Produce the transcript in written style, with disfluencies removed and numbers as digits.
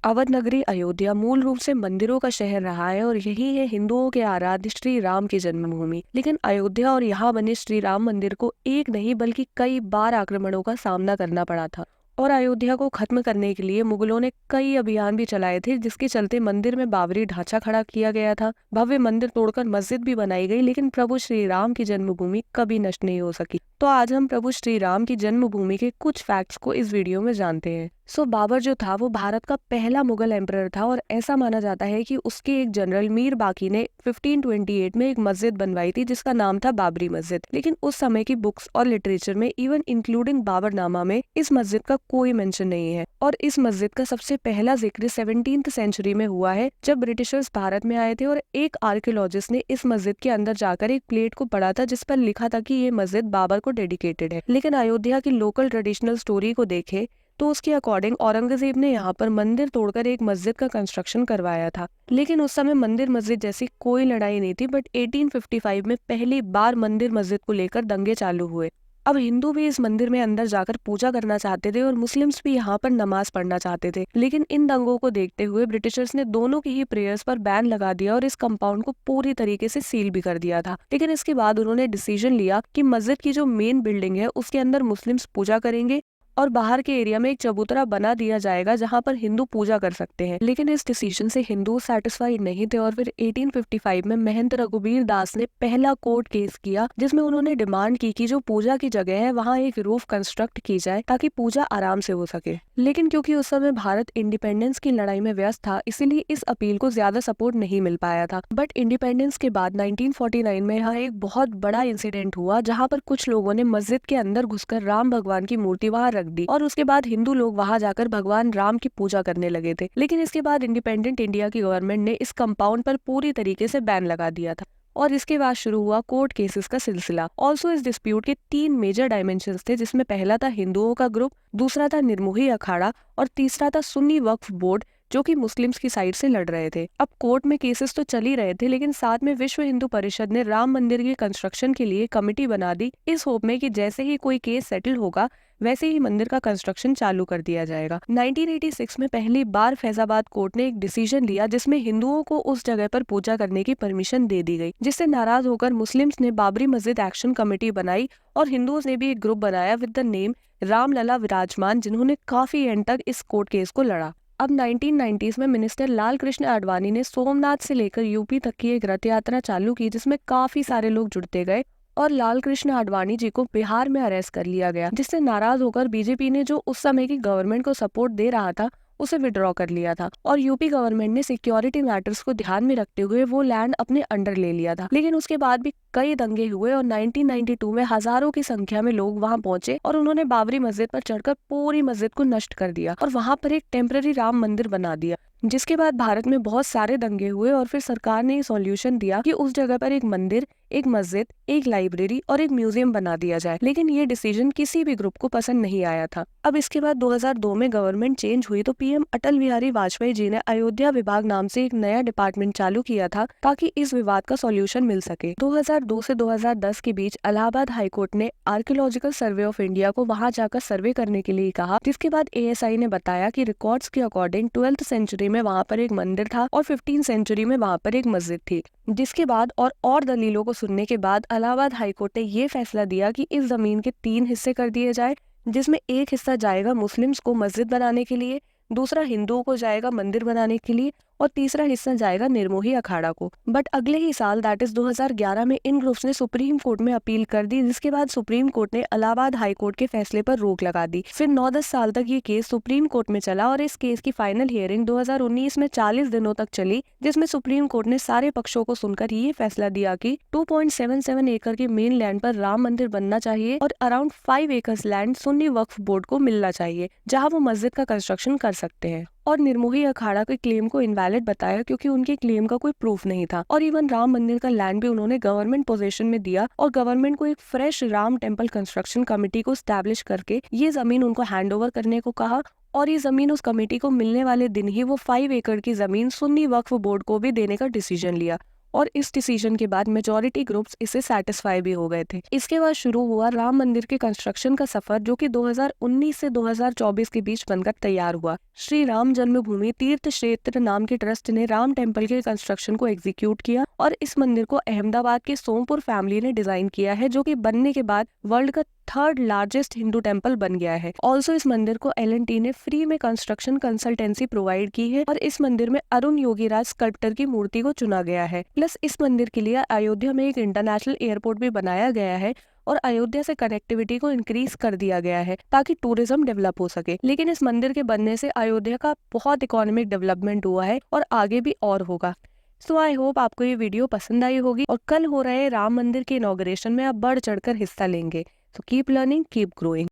अवध नगरी अयोध्या मूल रूप से मंदिरों का शहर रहा है और यही है हिंदुओं के आराध्य श्री राम की जन्मभूमि। लेकिन अयोध्या और यहाँ बने श्री राम मंदिर को एक नहीं बल्कि कई बार आक्रमणों का सामना करना पड़ा था। और अयोध्या को खत्म करने के लिए मुगलों ने कई अभियान भी चलाए थे, जिसके चलते मंदिर में बाबरी ढांचा खड़ा किया गया था। भव्य मंदिर तोड़कर मस्जिद भी बनाई गई, लेकिन प्रभु श्री राम की जन्मभूमि कभी नष्ट नहीं हो सकी। तो आज हम प्रभु श्री राम की जन्मभूमि के कुछ फैक्ट्स को इस वीडियो में जानते हैं। बाबर जो था वो भारत का पहला मुगल एम्परर था और ऐसा माना जाता है कि उसके एक जनरल मीर बाकी ने 1528 में एक मस्जिद बनवाई थी जिसका नाम था बाबरी मस्जिद। लेकिन उस समय की बुक्स और लिटरेचर में इवन इंक्लूडिंग बाबरनामा में इस मस्जिद का कोई मेंशन नहीं है। और इस मस्जिद का सबसे पहला जिक्र 17th सेंचुरी में हुआ है, जब ब्रिटिशर्स भारत में आए थे और एक आर्कियोलॉजिस्ट ने इस मस्जिद के अंदर जाकर एक प्लेट को पढ़ा था जिस पर लिखा था कि ये मस्जिद बाबर को डेडिकेटेड है। लेकिन अयोध्या की लोकल ट्रेडिशनल स्टोरी को देखे तो उसके अकॉर्डिंग औरंगजेब ने यहाँ पर मंदिर तोड़कर एक मस्जिद का कंस्ट्रक्शन करवाया था। लेकिन उस समय मंदिर मस्जिद जैसी कोई लड़ाई नहीं थी, बट 1855 में पहली बार मंदिर मस्जिद को लेकर दंगे चालू हुए। अब हिंदू भी इस मंदिर में अंदर जाकर पूजा करना चाहते थे और मुस्लिम्स भी यहाँ पर नमाज पढ़ना चाहते थे। लेकिन इन दंगों को देखते हुए ब्रिटिशर्स ने दोनों की ही प्रेयर्स पर बैन लगा दिया और इस कंपाउंड को पूरी तरीके से सील भी कर दिया था। लेकिन इसके बाद उन्होंने डिसीजन लिया कि मस्जिद की जो मेन बिल्डिंग है उसके अंदर मुस्लिम्स पूजा करेंगे और बाहर के एरिया में एक चबूतरा बना दिया जाएगा जहां पर हिंदू पूजा कर सकते हैं। लेकिन इस डिसीजन से हिंदू सेटिस्फाइड नहीं थे और फिर 1855 में महंत रघुबीर दास ने पहला कोर्ट केस किया, जिसमें उन्होंने डिमांड की कि जो पूजा की जगह है वहां एक रूफ कंस्ट्रक्ट की जाए ताकि पूजा आराम से हो सके। लेकिन क्योंकि उस समय भारत इंडिपेंडेंस की लड़ाई में व्यस्त था, इसीलिए इस अपील को ज्यादा सपोर्ट नहीं मिल पाया था। बट इंडिपेंडेंस के बाद 1949 में यहाँ एक बहुत बड़ा इंसिडेंट हुआ जहाँ पर कुछ लोगों ने मस्जिद के अंदर घुसकर राम भगवान की मूर्ति वहां रख दी और उसके बाद हिंदू लोग वहां जाकर भगवान राम की पूजा करने लगे थे। लेकिन इसके बाद इंडिपेंडेंट इंडिया की गवर्नमेंट ने इस कंपाउंड पर पूरी तरीके से बैन लगा दिया था और इसके बाद शुरू हुआ कोर्ट केसेस का सिलसिला। ऑल्सो इस डिस्प्यूट के 3 मेजर डायमेंशंस थे, जिसमें पहला था हिंदुओं का ग्रुप, दूसरा था निर्मोही अखाड़ा और तीसरा था सुन्नी वक्फ बोर्ड जो कि मुस्लिम्स की साइड से लड़ रहे थे। अब कोर्ट में केसेस तो चल ही रहे थे, लेकिन साथ में विश्व हिंदू परिषद ने राम मंदिर के कंस्ट्रक्शन के लिए कमेटी बना दी, इस होप में कि जैसे ही कोई केस सेटल होगा वैसे ही मंदिर का कंस्ट्रक्शन चालू कर दिया जाएगा। 1986 में पहली बार फैजाबाद कोर्ट ने एक डिसीजन लिया जिसमें हिंदुओं को उस जगह पर पूजा करने की परमिशन दे दी गई, जिससे नाराज होकर मुस्लिम्स ने बाबरी मस्जिद एक्शन कमेटी बनाई और हिंदुओं ने भी एक ग्रुप बनाया विद द नेम रामलला विराजमान, जिन्होंने काफी एंड तक इस कोर्ट केस को लड़ा। अब 1990s में मिनिस्टर लाल कृष्ण आडवाणी ने सोमनाथ से लेकर यूपी तक की एक रथ यात्रा चालू की, जिसमें काफी सारे लोग जुड़ते गए और लाल कृष्ण आडवाणी जी को बिहार में अरेस्ट कर लिया गया, जिससे नाराज होकर बीजेपी ने जो उस समय की गवर्नमेंट को सपोर्ट दे रहा था उसे विड्रॉ कर लिया था और यूपी गवर्नमेंट ने सिक्योरिटी मैटर्स को ध्यान में रखते हुए वो लैंड अपने अंडर ले लिया था। लेकिन उसके बाद भी कई दंगे हुए और 1992 में हजारों की संख्या में लोग वहां पहुंचे और उन्होंने बाबरी मस्जिद पर चढ़कर पूरी मस्जिद को नष्ट कर दिया और वहां पर एक टेम्पररी राम मंदिर बना दिया। जिसके बाद भारत में बहुत सारे दंगे हुए और फिर सरकार ने सॉल्यूशन दिया कि उस जगह पर एक मंदिर, एक मस्जिद, एक लाइब्रेरी और एक म्यूजियम बना दिया जाए। लेकिन ये डिसीजन किसी भी ग्रुप को पसंद नहीं आया था। अब इसके बाद 2002 में गवर्नमेंट चेंज हुई तो पीएम अटल बिहारी वाजपेयी जी ने अयोध्या विभाग नाम से एक नया डिपार्टमेंट चालू किया था ताकि इस विवाद का सॉल्यूशन मिल सके। 2002 से 2010 के बीच इलाहाबाद हाईकोर्ट ने आर्कियोलॉजिकल सर्वे ऑफ इंडिया को वहां जाकर सर्वे करने के लिए कहा, जिसके बाद एएसआई ने बताया कि रिकॉर्ड्स के अकॉर्डिंग 12th सेंचुरी में वहां पर एक मंदिर था और 15th सेंचुरी में वहां पर एक मस्जिद थी। जिसके बाद और दलीलों को सुनने के बाद इलाहाबाद हाईकोर्ट ने ये फैसला दिया कि इस जमीन के 3 हिस्से कर दिए जाए, जिसमें एक हिस्सा जाएगा मुस्लिम्स को मस्जिद बनाने के लिए, दूसरा हिंदुओं को जाएगा मंदिर बनाने के लिए और तीसरा हिस्सा जाएगा निर्मोही अखाड़ा को। बट अगले ही साल दैट इज 2011 में इन ग्रुप्स ने सुप्रीम कोर्ट में अपील कर दी, जिसके बाद सुप्रीम कोर्ट ने इलाहाबाद हाई कोर्ट के फैसले पर रोक लगा दी। फिर 9-10 साल तक ये केस सुप्रीम कोर्ट में चला और इस केस की फाइनल हियरिंग 2019 में 40 दिनों तक चली, जिसमें सुप्रीम कोर्ट ने सारे पक्षों को सुनकर ये फैसला दिया कि 2.77 एकड़ के मेन लैंड पर राम मंदिर बनना चाहिए और अराउंड 5 एकर्स लैंड सुन्नी वक्फ बोर्ड को मिलना चाहिए जहाँ वो मस्जिद का कंस्ट्रक्शन कर सकते हैं। और निर्मोही अखाड़ा के क्लेम को इनवैलिड बताया क्योंकि उनके क्लेम का कोई प्रूफ नहीं था और इवन राम मंदिर का लैंड भी उन्होंने गवर्नमेंट पोजीशन में दिया और गवर्नमेंट को एक fresh Ram temple construction committee को स्टैब्लिश करके ये जमीन उनको हैंड ओवर करने को कहा और ये जमीन उस कमेटी को मिलने वाले दिन ही वो 5 एकड़ की जमीन सुन्नी वक्फ बोर्ड को भी देने का डिसीजन लिया और इस डिसीजन के बाद मेजॉरिटी ग्रुप्स इससे सेटिस्फाई भी हो गए थे। इसके बाद शुरू हुआ राम मंदिर के कंस्ट्रक्शन का सफर, जो कि 2019 से 2024 के बीच बनकर तैयार हुआ। श्री राम जन्मभूमि तीर्थ क्षेत्र नाम के ट्रस्ट ने राम टेम्पल के कंस्ट्रक्शन को एग्जीक्यूट किया और इस मंदिर को अहमदाबाद के सोमपुर फैमिली ने डिजाइन किया है, जो कि बनने के बाद वर्ल्ड का 3rd लार्जेस्ट हिंदू टेम्पल बन गया है। ऑल्सो इस मंदिर को L&T ने फ्री में कंस्ट्रक्शन कंसल्टेंसी प्रोवाइड की है और इस मंदिर में अरुण योगीराज स्कल्प्टर की मूर्ति को चुना गया है। प्लस इस मंदिर के लिए अयोध्या में एक इंटरनेशनल एयरपोर्ट भी बनाया गया है और अयोध्या से कनेक्टिविटी को इंक्रीज कर दिया गया है ताकि टूरिज्म डेवलप हो सके। लेकिन इस मंदिर के बनने से अयोध्या का बहुत इकोनॉमिक डेवलपमेंट हुआ है और आगे भी और होगा। सो आई होप आपको ये वीडियो पसंद आई होगी और कल हो रहे राम मंदिर के इनॉग्रेशन में आप बढ़ चढ़कर हिस्सा लेंगे। So keep learning, keep growing.